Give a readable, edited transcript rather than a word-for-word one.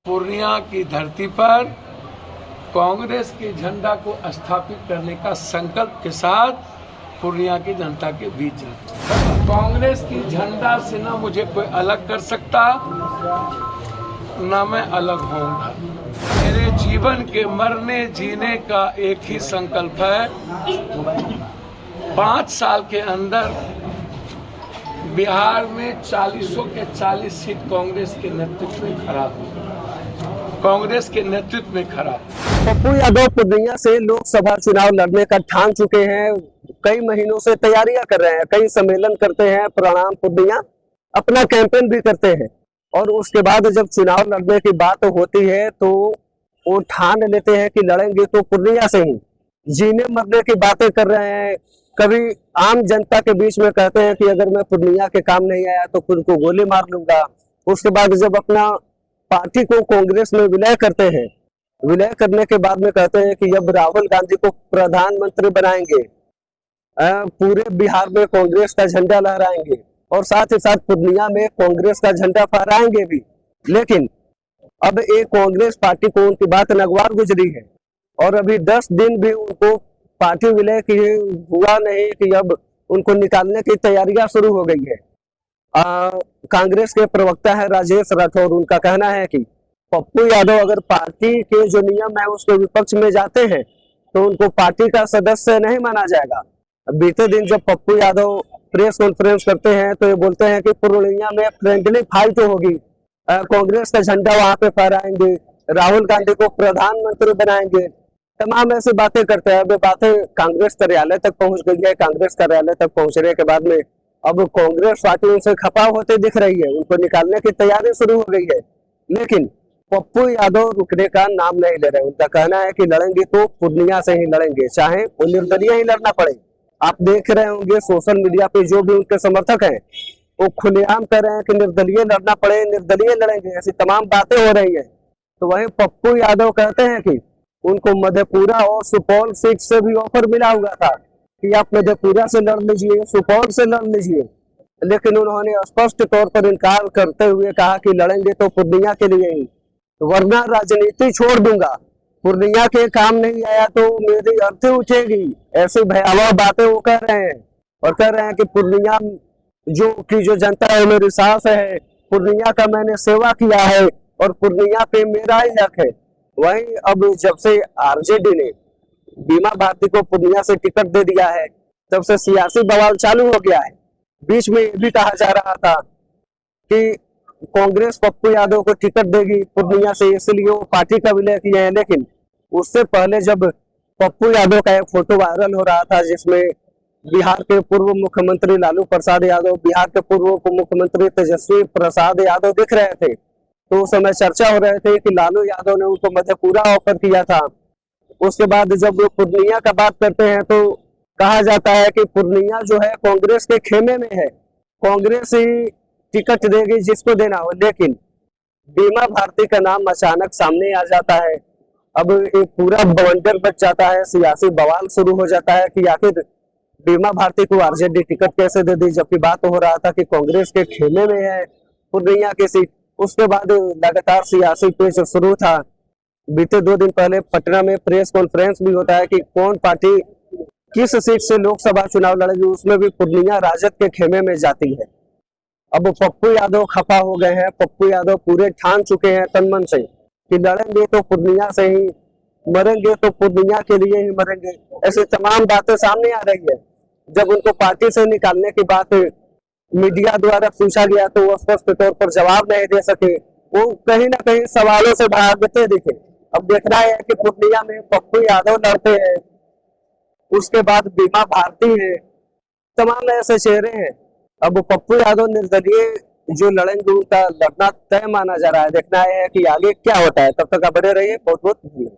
पूर्णिया की धरती पर कांग्रेस के झंडा को स्थापित करने का संकल्प के साथ पूर्णिया की जनता के बीच जाते हैं। कांग्रेस की झंडा से ना मुझे कोई अलग कर सकता, ना मैं अलग होऊंगा। मेरे जीवन के मरने जीने का एक ही संकल्प है, 5 साल के अंदर बिहार में 40 के 40 सीट कांग्रेस के नेतृत्व में खड़ा हो, कांग्रेस के नेतृत्व में खड़ा। पप्पू यादव पूर्णिया से लोकसभा चुनाव लड़ने का ठान चुके हैं। कई महीनों से तैयारियां कर रहे हैं, कई सम्मेलन करते हैं, प्रणाम पूर्णिया अपना कैंपेन भी करते हैं और उसके बाद जब चुनाव लड़ने की बात होती है तो वो ठान लेते हैं कि लड़ेंगे तो पूर्णिया से ही। जीने मरने की बातें कर रहे हैं, कभी आम जनता के बीच में कहते हैं कि अगर मैं पूर्णिया के काम नहीं आया तो खुद को गोली मार लूंगा। उसके बाद जब अपना पार्टी को कांग्रेस में विलय करते हैं, विलय करने के बाद में कहते हैं कि अब राहुल गांधी को प्रधानमंत्री बनाएंगे, पूरे बिहार में कांग्रेस का झंडा लहराएंगे और साथ ही साथ पूर्णिया में कांग्रेस का झंडा फहराएंगे भी। लेकिन अब एक कांग्रेस पार्टी को उनकी बात नगवार गुजरी है और अभी 10 दिन भी उनको पार्टी विलय किए हुआ नहीं कि अब उनको निकालने की तैयारियां शुरू हो गई है। कांग्रेस के प्रवक्ता है राजेश राठौर, उनका कहना है कि पप्पू यादव अगर पार्टी के जो नियम है उसके विपक्ष में जाते हैं तो उनको पार्टी का सदस्य नहीं माना जाएगा। बीते दिन जब पप्पू यादव प्रेस कॉन्फ्रेंस करते हैं तो ये बोलते हैं कि पूर्णिया में फ्रेंडली फाइट होगी, कांग्रेस का झंडा वहां पे फहराएंगे, राहुल गांधी को प्रधानमंत्री बनाएंगे, तमाम ऐसी बातें करते हैं। अब बातें कांग्रेस कार्यालय तक पहुंच गई है। कांग्रेस कार्यालय तक पहुंचने के बाद में अब कांग्रेस पार्टी उनसे खपा होते दिख रही है, उनको निकालने की तैयारी शुरू हो गई है। लेकिन पप्पू यादव रुकने का नाम नहीं ले रहे। उनका कहना है कि लड़ेंगे तो पूर्णिया से ही लड़ेंगे, चाहे वो निर्दलीय ही लड़ना पड़े। आप देख रहे होंगे सोशल मीडिया पे जो भी उनके समर्थक हैं वो खुलेआम कर रहे हैं कि निर्दलीय लड़ना पड़े, निर्दलीय लड़ेंगे, ऐसी तमाम बातें हो रही है। तो वही पप्पू यादव कहते हैं कि उनको मधेपुरा और सुपौल सीट से भी ऑफर मिला हुआ था कि आप मधेपुरा से लड़ लीजिए, सुपौल से लड़ लीजिए, लेकिन उन्होंने स्पष्ट तौर पर इनकार करते हुए कहा कि लड़ेंगे तो पूर्णिया के लिए ही, वरना राजनीति छोड़ दूंगा, पूर्णिया के काम नहीं आया तो मेरी अर्थी उठेगी। ऐसी भयावह बातें वो कह रहे हैं और कह रहे हैं कि पूर्णिया जो जनता है मेरी सास है, पूर्णिया का मैंने सेवा किया है और पूर्णिया पे मेरा ही हक है। वहीं अब जब से आरजेडी ने बीमा भारती को पूर्णिया से टिकट दे दिया है तब से सियासी बवाल चालू हो गया है। बीच में ये भी कहा जा रहा था कि कांग्रेस पप्पू यादव को टिकट देगी पूर्णिया से, इसलिए वो पार्टी का विलय किए हैं। लेकिन उससे पहले जब पप्पू यादव का एक फोटो वायरल हो रहा था जिसमें बिहार के पूर्व मुख्यमंत्री लालू प्रसाद यादव, बिहार के पूर्व उप मुख्यमंत्री तेजस्वी प्रसाद यादव दिख रहे थे, तो उस समय चर्चा हो रहे थे कि लालू यादव ने उनको मधेपुरा ऑफर किया था। उसके बाद जब पूर्णिया का बात करते हैं तो कहा जाता है कि पूर्णिया जो है कांग्रेस के खेमे में है, कांग्रेस ही टिकट देगी जिसको देना हो। लेकिन बीमा भारती का नाम अचानक सामने आ जाता है। अब एक पूरा बवंडर बच जाता है, सियासी बवाल शुरू हो जाता है कि आखिर बीमा भारती को आरजेडी टिकट कैसे दे दी, जबकि बात हो रहा था कि कांग्रेस के खेमे में है पूर्णिया की सीट। उसके बाद लगातार सियासी पेच शुरू था। बीते 2 दिन पहले पटना में प्रेस कॉन्फ्रेंस भी होता है कि कौन पार्टी किस सीट से लोकसभा चुनाव लड़ेगी, उसमें भी पूर्णिया राजद के खेमे में जाती है। अब पप्पू यादव खफा हो गए हैं, पप्पू यादव पूरे ठान चुके हैं तन मन से कि लड़ेंगे तो पूर्णिया से ही, मरेंगे तो पूर्णिया के लिए ही मरेंगे। ऐसी तमाम बातें सामने आ रही है। जब उनको पार्टी से निकालने की बात मीडिया द्वारा पूछा गया तो वो स्पष्ट तौर पर जवाब नहीं दे सके, वो कहीं ना कहीं सवालों से भागते दिखे। अब देखना है कि पूर्णिया में पप्पू यादव लड़ते हैं, उसके बाद बीमा भारती है, तमाम ऐसे चेहरे हैं। अब पप्पू यादव निर्दलीय जो लड़ेंगे उनका लड़ना तय माना जा रहा है। देखना है कि आगे क्या होता है। तब तक आप बने रहिए, बहुत बहुत धन्यवाद।